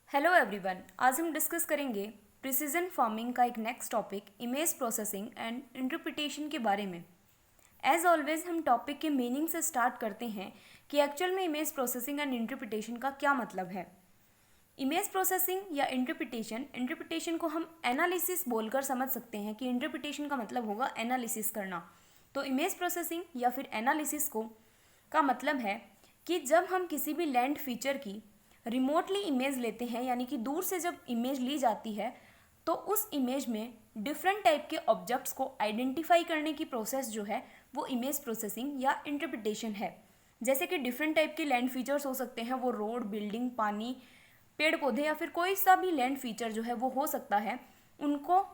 Hello everyone, आज हम discuss करेंगे प्रिसीजन फार्मिंग का एक next topic image processing and interpretation के बारे में। एज ऑलवेज हम टॉपिक के मीनिंग से स्टार्ट करते हैं कि एक्चुअल में इमेज प्रोसेसिंग एंड इंटरप्रिटेशन का क्या मतलब है। इमेज प्रोसेसिंग या इंटरप्रिटेशन को हम एनालिसिस बोलकर समझ सकते हैं कि इंटरप्रिटेशन का मतलब होगा एनालिसिस करना। तो इमेज प्रोसेसिंग या फिर एनालिसिस को का मतलब है कि जब हम किसी भी लैंड फीचर की रिमोटली इमेज लेते हैं, यानी कि दूर से जब इमेज ली जाती है तो उस इमेज में डिफरेंट टाइप के ऑब्जेक्ट्स को आइडेंटिफाई करने की प्रोसेस जो है वो इमेज प्रोसेसिंग या इंटरप्रिटेशन है। जैसे कि डिफरेंट टाइप के लैंड फीचर्स हो सकते हैं, वो रोड, बिल्डिंग, पानी, पेड़ पौधे या फिर कोई सा भी लैंड फीचर जो है वो हो सकता है, उनको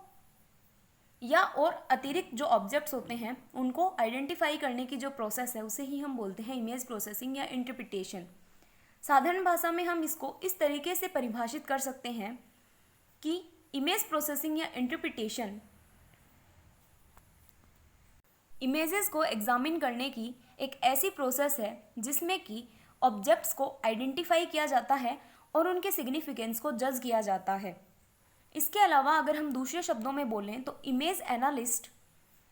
या और अतिरिक्त जो ऑब्जेक्ट्स होते हैं उनको आइडेंटिफाई करने की जो प्रोसेस है उसे ही हम बोलते हैं इमेज प्रोसेसिंग या इंटरप्रिटेशन। साधारण भाषा में हम इसको इस तरीके से परिभाषित कर सकते हैं कि इमेज प्रोसेसिंग या इंटरप्रिटेशन इमेजेस को एग्जामिन करने की एक ऐसी प्रोसेस है जिसमें कि ऑब्जेक्ट्स को आइडेंटिफाई किया जाता है और उनके सिग्निफिकेंस को जज किया जाता है। इसके अलावा अगर हम दूसरे शब्दों में बोलें तो इमेज एनालिस्ट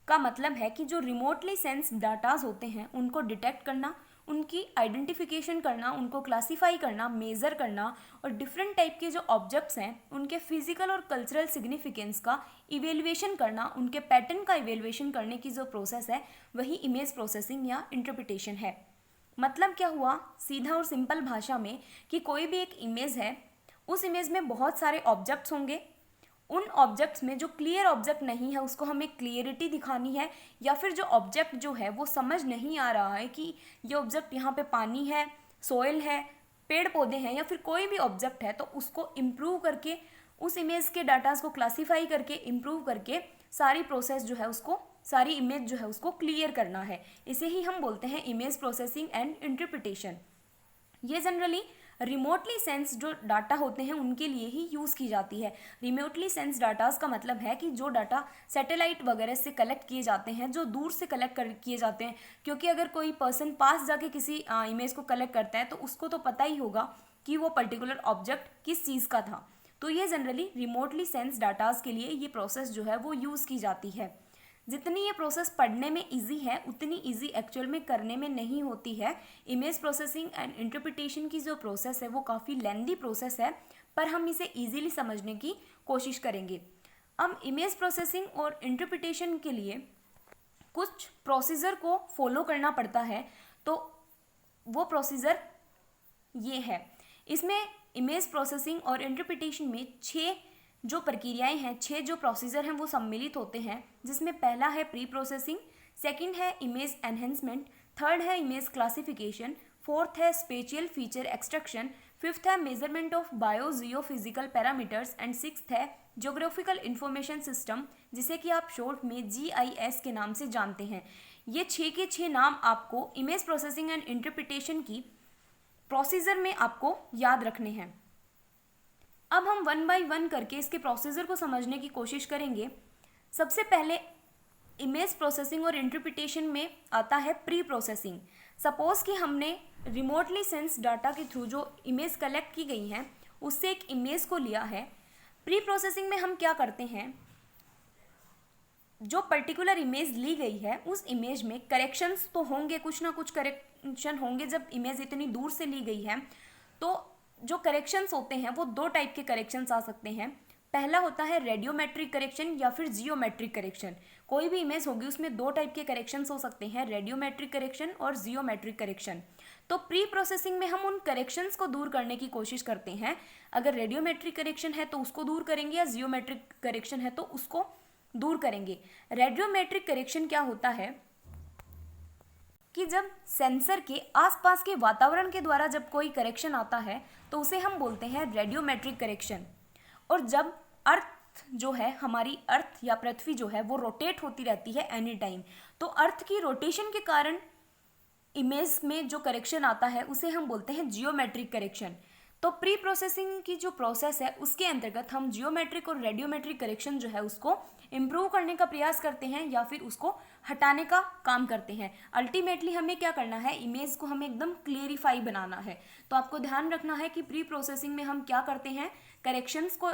का मतलब है कि जो रिमोटली सेंस डाटाज होते हैं उनको डिटेक्ट करना, उनकी आइडेंटिफिकेशन करना, उनको क्लासीफाई करना, मेज़र करना और डिफरेंट टाइप के जो ऑब्जेक्ट्स हैं उनके फिजिकल और कल्चरल सिग्निफिकेंस का इवेल्युएशन करना, उनके पैटर्न का इवेल्युएशन करने की जो प्रोसेस है वही इमेज प्रोसेसिंग या इंटरप्रिटेशन है। मतलब क्या हुआ सीधा और सिंपल भाषा में कि कोई भी एक इमेज है, उस इमेज में बहुत सारे ऑब्जेक्ट्स होंगे, उन ऑब्जेक्ट्स में जो क्लियर ऑब्जेक्ट नहीं है उसको हमें क्लियरिटी दिखानी है, या फिर जो ऑब्जेक्ट जो है वो समझ नहीं आ रहा है कि ये ऑब्जेक्ट यहाँ पे पानी है, सोयल है, पेड़ पौधे हैं या फिर कोई भी ऑब्जेक्ट है, तो उसको इम्प्रूव करके उस इमेज के डाटाज को क्लासीफाई करके इम्प्रूव करके सारी प्रोसेस जो है उसको, सारी इमेज जो है उसको क्लियर करना है। इसे ही हम बोलते हैं इमेज प्रोसेसिंग एंड इंटरप्रिटेशन। ये जनरली रिमोटली सेंस जो डाटा होते हैं उनके लिए ही यूज़ की जाती है। रिमोटली सेंस डाटास का मतलब है कि जो डाटा सैटेलाइट वगैरह से कलेक्ट किए जाते हैं, जो दूर से कलेक्ट किए जाते हैं, क्योंकि अगर कोई पर्सन पास जाके किसी इमेज को कलेक्ट करता है तो उसको तो पता ही होगा कि वो पर्टिकुलर ऑब्जेक्ट किस चीज़ का था। तो ये जनरली रिमोटली सेंस डाटास के लिए ये प्रोसेस जो है वो यूज़ की जाती है। जितनी ये प्रोसेस पढ़ने में इजी है उतनी इजी एक्चुअल में करने में नहीं होती है। इमेज प्रोसेसिंग एंड इंटरप्रिटेशन की जो प्रोसेस है वो काफ़ी लेंदी प्रोसेस है, पर हम इसे इजीली समझने की कोशिश करेंगे। अब इमेज प्रोसेसिंग और इंटरप्रिटेशन के लिए कुछ प्रोसीजर को फॉलो करना पड़ता है, तो वो प्रोसीजर ये है। इसमें इमेज प्रोसेसिंग और इंटरप्रिटेशन में 6 जो प्रक्रियाएं हैं, 6 जो प्रोसीजर हैं वो सम्मिलित होते हैं, जिसमें पहला है प्री प्रोसेसिंग, सेकंड है इमेज एनहेंसमेंट, थर्ड है इमेज क्लासिफिकेशन, फोर्थ है स्पेशियल फीचर एक्सट्रैक्शन, फिफ्थ है measurement of bio Jio physical parameters and sixth है ज्योग्राफिकल इंफॉर्मेशन सिस्टम, जिसे कि आप शॉर्ट में GIS के नाम से जानते हैं। ये 6 के 6 नाम आपको इमेज प्रोसेसिंग एंड इंटरप्रिटेशन की प्रोसीजर में आपको याद रखने हैं। अब हम वन बाय वन करके इसके प्रोसीजर को समझने की कोशिश करेंगे। सबसे पहले इमेज प्रोसेसिंग और इंटरप्रिटेशन में आता है प्री प्रोसेसिंग। सपोज कि हमने रिमोटली सेंस डाटा के थ्रू जो इमेज कलेक्ट की गई हैं उससे एक इमेज को लिया है। प्री प्रोसेसिंग में हम क्या करते हैं, जो पर्टिकुलर इमेज ली गई है उस इमेज में करेक्शंस तो होंगे, कुछ ना कुछ करेक्शन होंगे। जब इमेज इतनी दूर से ली गई है तो जो करेक्शंस होते हैं वो 2 टाइप के करेक्शंस आ सकते हैं। पहला होता है रेडियोमेट्रिक करेक्शन या फिर जियोमेट्रिक करेक्शन। कोई भी इमेज होगी उसमें 2 टाइप के करेक्शंस हो सकते हैं, रेडियोमेट्रिक करेक्शन और जियोमेट्रिक करेक्शन। तो प्री प्रोसेसिंग में हम उन करेक्शंस को दूर करने की कोशिश करते हैं। अगर रेडियोमेट्रिक करेक्शन है तो उसको दूर करेंगे, या जियोमेट्रिक करेक्शन है तो उसको दूर करेंगे। रेडियोमेट्रिक करेक्शन क्या होता है कि जब सेंसर के आसपास के वातावरण के द्वारा जब कोई करेक्शन आता है तो उसे हम बोलते हैं रेडियोमेट्रिक करेक्शन। और जब अर्थ जो है, हमारी अर्थ या पृथ्वी जो है वो रोटेट होती रहती है एनी टाइम, तो अर्थ की रोटेशन के कारण इमेज में जो करेक्शन आता है उसे हम बोलते हैं जियोमेट्रिक करेक्शन। तो प्री प्रोसेसिंग की जो प्रोसेस है उसके अंतर्गत हम जियोमेट्रिक और रेडियोमेट्रिक करेक्शन जो है उसको इम्प्रूव करने का प्रयास करते हैं या फिर उसको हटाने का काम करते हैं। अल्टीमेटली हमें क्या करना है, इमेज को हमें एकदम क्लियरिफाई बनाना है। तो आपको ध्यान रखना है कि प्री प्रोसेसिंग में हम क्या करते हैं, करेक्शंस को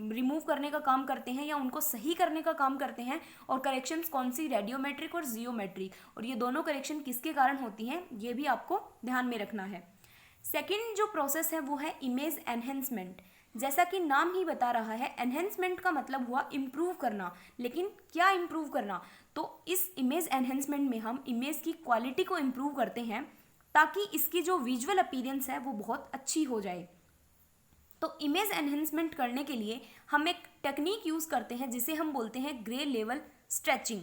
रिमूव करने का काम करते हैं या उनको सही करने का काम करते हैं। और करेक्शंस कौन सी, रेडियोमेट्रिक और जियोमेट्रिक, और ये दोनों करेक्शन किसके कारण होती हैं ये भी आपको ध्यान में रखना है। सेकेंड जो प्रोसेस है वो है इमेज एनहेंसमेंट। जैसा कि नाम ही बता रहा है, एनहेंसमेंट का मतलब हुआ इम्प्रूव करना। लेकिन क्या इम्प्रूव करना, तो इस इमेज एनहेंसमेंट में हम इमेज की क्वालिटी को इम्प्रूव करते हैं ताकि इसकी जो विजुअल अपीयरेंस है वो बहुत अच्छी हो जाए। तो इमेज एनहेंसमेंट करने के लिए हम एक टेक्निक यूज करते हैं जिसे हम बोलते हैं ग्रे लेवल स्ट्रेचिंग।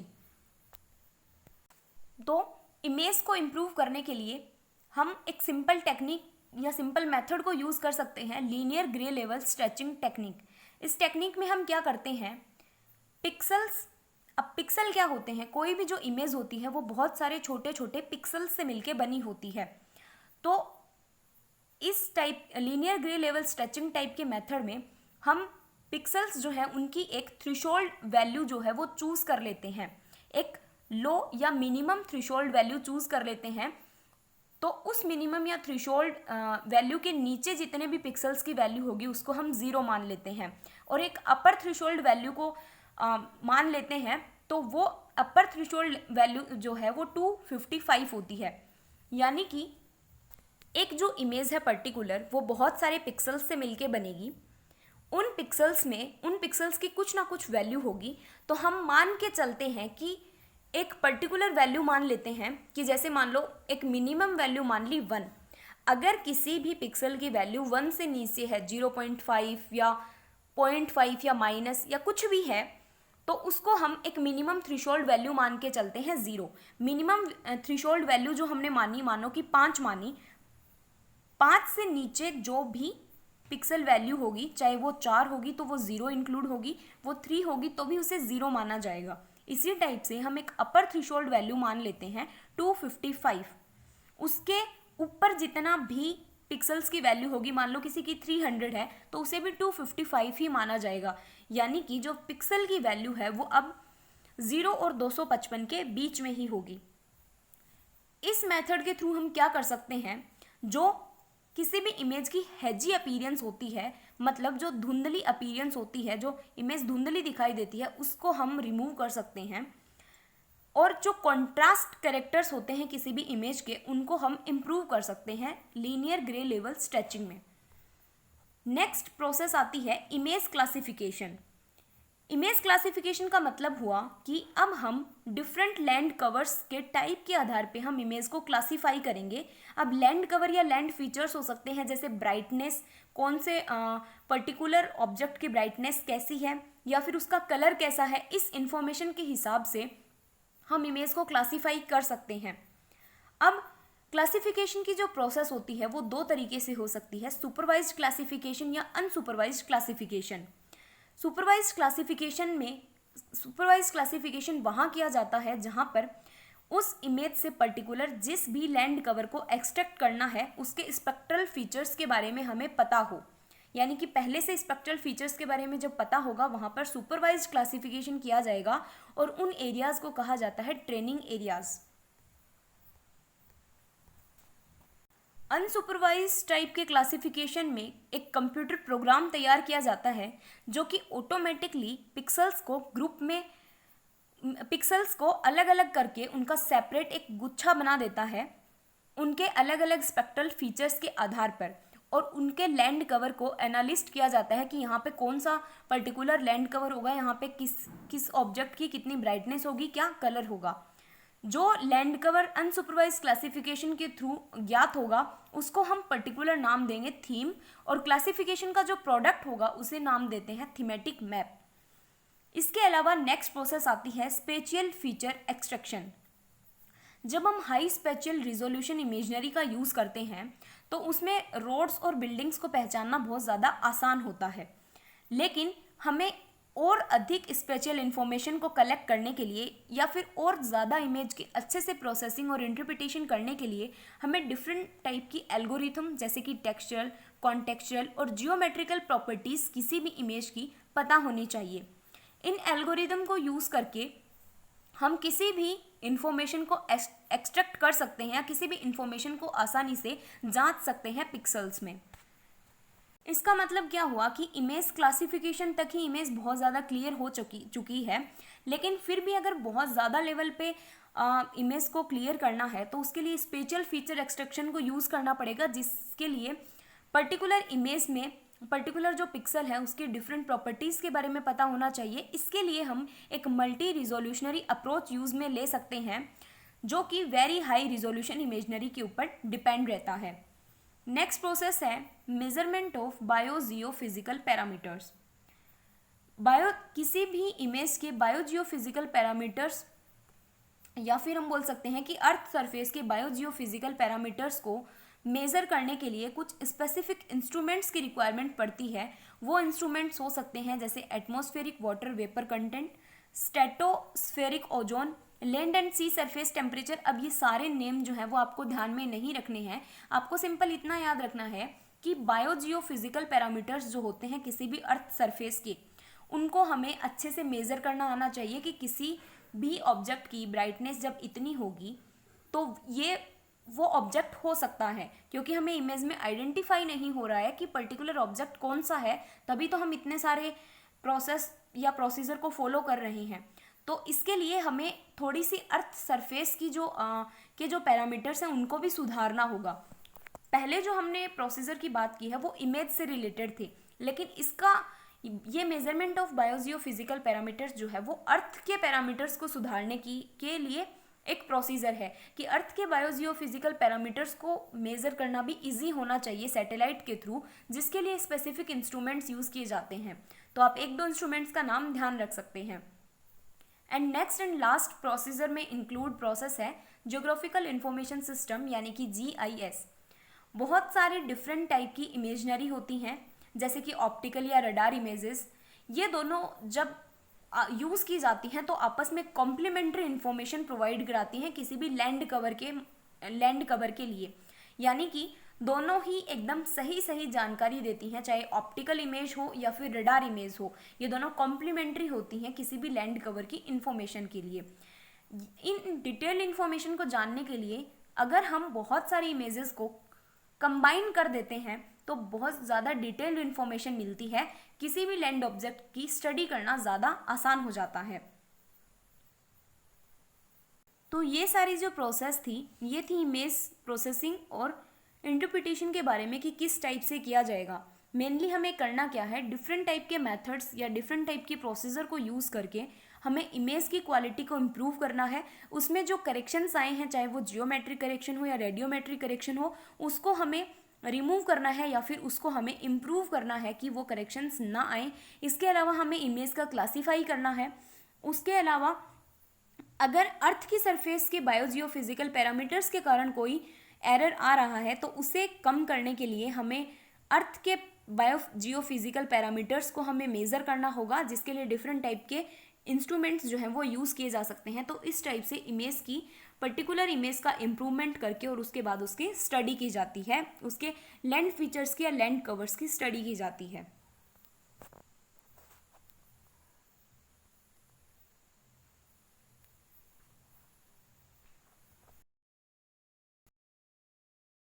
तो इमेज को इम्प्रूव करने के लिए हम एक सिंपल टेक्निक या सिंपल मेथड को यूज कर सकते हैं, linear grey level stretching technique. इस टेक्निक में हम क्या करते हैं, पिक्सल्स, अब पिक्सल क्या होते हैं, कोई भी जो इमेज होती है वो बहुत सारे छोटे छोटे पिक्सल्स से मिलके बनी होती है। तो इस type linear grey level stretching type के मेथड में हम पिक्सल्स जो है उनकी एक थ्रेशोल्ड वैल्यू जो है वो चूज कर लेते हैं, एक लो या मिनिमम थ्रेशोल्ड वैल्यू चूज कर लेते हैं। तो उस मिनिमम या थ्रेशोल्ड वैल्यू के नीचे जितने भी पिक्सल्स की वैल्यू होगी उसको हम 0 मान लेते हैं, और एक अपर थ्रेशोल्ड वैल्यू को मान लेते हैं। तो वो अपर थ्रेशोल्ड वैल्यू जो है वो 255 होती है। यानी कि एक जो इमेज है पर्टिकुलर वो बहुत सारे पिक्सल्स से मिलके बनेगी। उन पिक्सल्स की कुछ ना कुछ वैल्यू होगी। तो हम मान के चलते हैं कि एक पर्टिकुलर वैल्यू मान लेते हैं कि जैसे मान लो एक मिनिमम वैल्यू मान ली 1। अगर किसी भी पिक्सल की वैल्यू 1 से नीचे है, 0.5 या 0.5 या माइनस या कुछ भी है, तो उसको हम एक मिनिमम थ्रेशोल्ड वैल्यू मान के चलते हैं 0। मिनिमम थ्रेशोल्ड वैल्यू जो हमने मानी, मानो कि 5 मानी, 5 से नीचे जो भी पिक्सल वैल्यू होगी, चाहे वो 4 होगी तो वो 0 इंक्लूड होगी, वो 3 होगी तो भी उसे 0 माना जाएगा। इसी टाइप से हम एक अपर थ्रेशोल्ड वैल्यू मान लेते हैं 255। उसके ऊपर जितना भी पिक्सल्स की वैल्यू होगी, मान लो किसी की 300 है तो उसे भी 255 ही माना जाएगा। यानी कि जो पिक्सल की वैल्यू है वो अब 0 और 255 के बीच में ही होगी। इस मेथड के थ्रू हम क्या कर सकते हैं, जो किसी भी इमेज की हैजी अपीयरेंस होती है, मतलब जो धुंधली अपीयरेंस होती है, जो इमेज धुंधली दिखाई देती है, उसको हम रिमूव कर सकते हैं। और जो कॉन्ट्रास्ट कैरेक्टर्स होते हैं किसी भी इमेज के, उनको हम इम्प्रूव कर सकते हैं लीनियर ग्रे लेवल स्ट्रेचिंग में। नेक्स्ट प्रोसेस आती है इमेज क्लासिफिकेशन। इमेज क्लासिफिकेशन का मतलब हुआ कि अब हम डिफरेंट लैंड कवर्स के टाइप के आधार पे हम इमेज को क्लासिफाई करेंगे। अब लैंड कवर या लैंड फीचर्स हो सकते हैं, जैसे ब्राइटनेस, कौन से पर्टिकुलर ऑब्जेक्ट की ब्राइटनेस कैसी है या फिर उसका कलर कैसा है। इस इंफॉर्मेशन के हिसाब से हम इमेज को क्लासिफाई कर सकते हैं। अब क्लासिफिकेशन की जो प्रोसेस होती है वो 2 तरीके से हो सकती है, सुपरवाइज्ड क्लासिफिकेशन या अनसुपरवाइज्ड क्लासिफिकेशन। सुपरवाइज्ड क्लासिफिकेशन वहाँ किया जाता है जहाँ पर उस इमेज से पर्टिकुलर जिस भी लैंड कवर को एक्सट्रैक्ट करना है उसके स्पेक्ट्रल फीचर्स के बारे में हमें पता हो। यानी कि पहले से स्पेक्ट्रल फीचर्स के बारे में जब पता होगा वहाँ पर सुपरवाइज्ड क्लासिफिकेशन किया जाएगा, और उन एरियाज़ को कहा जाता है ट्रेनिंग एरियाज़। अनसुपरवाइज्ड टाइप के क्लासिफिकेशन में एक कंप्यूटर प्रोग्राम तैयार किया जाता है जो कि ऑटोमेटिकली पिक्सल्स को अलग अलग करके उनका सेपरेट एक गुच्छा बना देता है उनके अलग अलग स्पेक्ट्रल फीचर्स के आधार पर, और उनके लैंड कवर को एनालिस्ट किया जाता है कि यहाँ पे कौन सा पर्टिकुलर लैंड कवर होगा, यहाँ पे किस ऑब्जेक्ट की कितनी ब्राइटनेस होगी, क्या कलर होगा। जो लैंड कवर अनसुपरवाइज्ड क्लासिफिकेशन के थ्रू ज्ञात होगा उसको हम पर्टिकुलर नाम देंगे थीम, और क्लासिफिकेशन का जो प्रोडक्ट होगा उसे नाम देते हैं थीमेटिक मैप। इसके अलावा नेक्स्ट प्रोसेस आती है स्पेशियल फीचर एक्सट्रैक्शन। जब हम हाई स्पेशियल रिजोल्यूशन इमेजनरी का यूज़ करते हैं तो उसमें रोड्स और बिल्डिंग्स को पहचानना बहुत ज़्यादा आसान होता है, लेकिन हमें और अधिक स्पेशल इन्फॉर्मेशन को कलेक्ट करने के लिए या फिर और ज़्यादा इमेज की अच्छे से प्रोसेसिंग और इंटरप्रिटेशन करने के लिए हमें डिफरेंट टाइप की एल्गोरिथम जैसे कि टेक्सचर, कॉन्टेक्चुअल और जियोमेट्रिकल प्रॉपर्टीज किसी भी इमेज की पता होनी चाहिए। इन एल्गोरिदम को यूज़ करके हम किसी भी इंफॉर्मेशन को एक्सट्रैक्ट कर सकते हैं या किसी भी इंफॉर्मेशन को आसानी से जांच सकते हैं पिक्सेल्स में। इसका मतलब क्या हुआ कि इमेज क्लासिफिकेशन तक ही इमेज बहुत ज़्यादा क्लियर हो चुकी है, लेकिन फिर भी अगर बहुत ज़्यादा लेवल पे इमेज को क्लियर करना है तो उसके लिए स्पेशल फीचर एक्सट्रैक्शन को यूज़ करना पड़ेगा, जिसके लिए पर्टिकुलर इमेज में पर्टिकुलर जो पिक्सल है उसके डिफरेंट प्रॉपर्टीज़ के बारे में पता होना चाहिए। इसके लिए हम एक मल्टी रिजोल्यूशनरी अप्रोच यूज़ में ले सकते हैं, जो कि वेरी हाई रिजोल्यूशन इमेजनरी के ऊपर डिपेंड रहता है। नेक्स्ट प्रोसेस है मेजरमेंट ऑफ बायोजियोफिजिकल पैरामीटर्स। किसी भी इमेज के बायोजियोफिजिकल पैरामीटर्स या फिर हम बोल सकते हैं कि अर्थ सरफेस के बायोजियोफिजिकल पैरामीटर्स को मेज़र करने के लिए कुछ स्पेसिफिक इंस्ट्रूमेंट्स की रिक्वायरमेंट पड़ती है। वो इंस्ट्रूमेंट्स हो सकते हैं जैसे atmospheric water vapour content, stratospheric ozone, land and sea surface temperature. अब ये सारे नेम जो हैं वो आपको ध्यान में नहीं रखने हैं, आपको सिंपल इतना याद रखना है कि बायोजियोफिजिकल पैरामीटर्स जो होते हैं किसी भी अर्थ सरफेस के, उनको हमें अच्छे से मेज़र करना आना चाहिए कि किसी भी ऑब्जेक्ट की ब्राइटनेस जब इतनी होगी तो ये वो ऑब्जेक्ट हो सकता है, क्योंकि हमें इमेज में आइडेंटिफाई नहीं हो रहा है कि पर्टिकुलर ऑब्जेक्ट कौन सा है, तभी तो हम इतने सारे प्रोसेस या प्रोसीजर को फॉलो कर रहे हैं। तो इसके लिए हमें थोड़ी सी अर्थ सरफेस की जो पैरामीटर्स हैं उनको भी सुधारना होगा। पहले जो हमने प्रोसीजर की बात की है वो इमेज से रिलेटेड थे, लेकिन ये मेजरमेंट ऑफ बायोजियोफिजिकल पैरामीटर्स जो है वो अर्थ के पैरामीटर्स को सुधारने के लिए एक प्रोसीजर है कि अर्थ के बायोजियोफिजिकल पैरामीटर्स को मेज़र करना भी इजी होना चाहिए सैटेलाइट के थ्रू, जिसके लिए स्पेसिफिक इंस्ट्रूमेंट्स यूज़ किए जाते हैं। तो आप एक दो इंस्ट्रूमेंट्स का नाम ध्यान रख सकते हैं। And next and last procedure में इंक्लूड प्रोसेस है जियोग्राफिकल इंफॉर्मेशन सिस्टम यानी कि GIS। बहुत सारे डिफरेंट टाइप की इमेजनरी होती हैं, जैसे कि ऑप्टिकल या रडार इमेजेस। ये दोनों जब यूज़ की जाती हैं तो आपस में कॉम्प्लीमेंट्री इन्फॉर्मेशन प्रोवाइड कराती हैं किसी भी लैंड कवर के लिए, यानी कि दोनों ही एकदम सही जानकारी देती हैं, चाहे ऑप्टिकल इमेज हो या फिर रडार इमेज हो। ये दोनों कॉम्प्लीमेंट्री होती हैं किसी भी लैंड कवर की इन्फॉर्मेशन के लिए। इन डिटेल इन्फॉर्मेशन को जानने के लिए अगर हम बहुत सारी इमेजेस को कंबाइन कर देते हैं तो बहुत ज़्यादा डिटेल्ड इन्फॉर्मेशन मिलती है, किसी भी लैंड ऑब्जेक्ट की स्टडी करना ज़्यादा आसान हो जाता है। तो ये सारी जो प्रोसेस थी ये थी इमेज प्रोसेसिंग और इंटरप्रिटेशन के बारे में कि किस टाइप से किया जाएगा। मेनली हमें करना क्या है, डिफरेंट टाइप के मेथड्स या डिफरेंट टाइप के प्रोसीजर को यूज़ करके हमें इमेज की क्वालिटी को इम्प्रूव करना है। उसमें जो करेक्शंस आए हैं, चाहे वो जियोमेट्रिक करेक्शन हो या रेडियोमेट्रिक करेक्शन हो, उसको हमें रिमूव करना है या फिर उसको हमें इम्प्रूव करना है कि वो करेक्शंस ना आए। इसके अलावा हमें इमेज का क्लासीफाई करना है। उसके अलावा अगर अर्थ की सरफेस के बायोजियोफिजिकल पैरामीटर्स के कारण कोई एरर आ रहा है तो उसे कम करने के लिए हमें अर्थ के बायोजियोफिजिकल पैरामीटर्स को हमें मेज़र करना होगा, जिसके लिए डिफरेंट टाइप के इंस्ट्रूमेंट्स जो हैं वो यूज़ किए जा सकते हैं। तो इस टाइप से इमेज की पर्टिकुलर इमेज का इम्प्रूवमेंट करके और उसके बाद उसकी स्टडी की जाती है, उसके लैंड फीचर्स की या लैंड कवर्स की स्टडी की जाती है।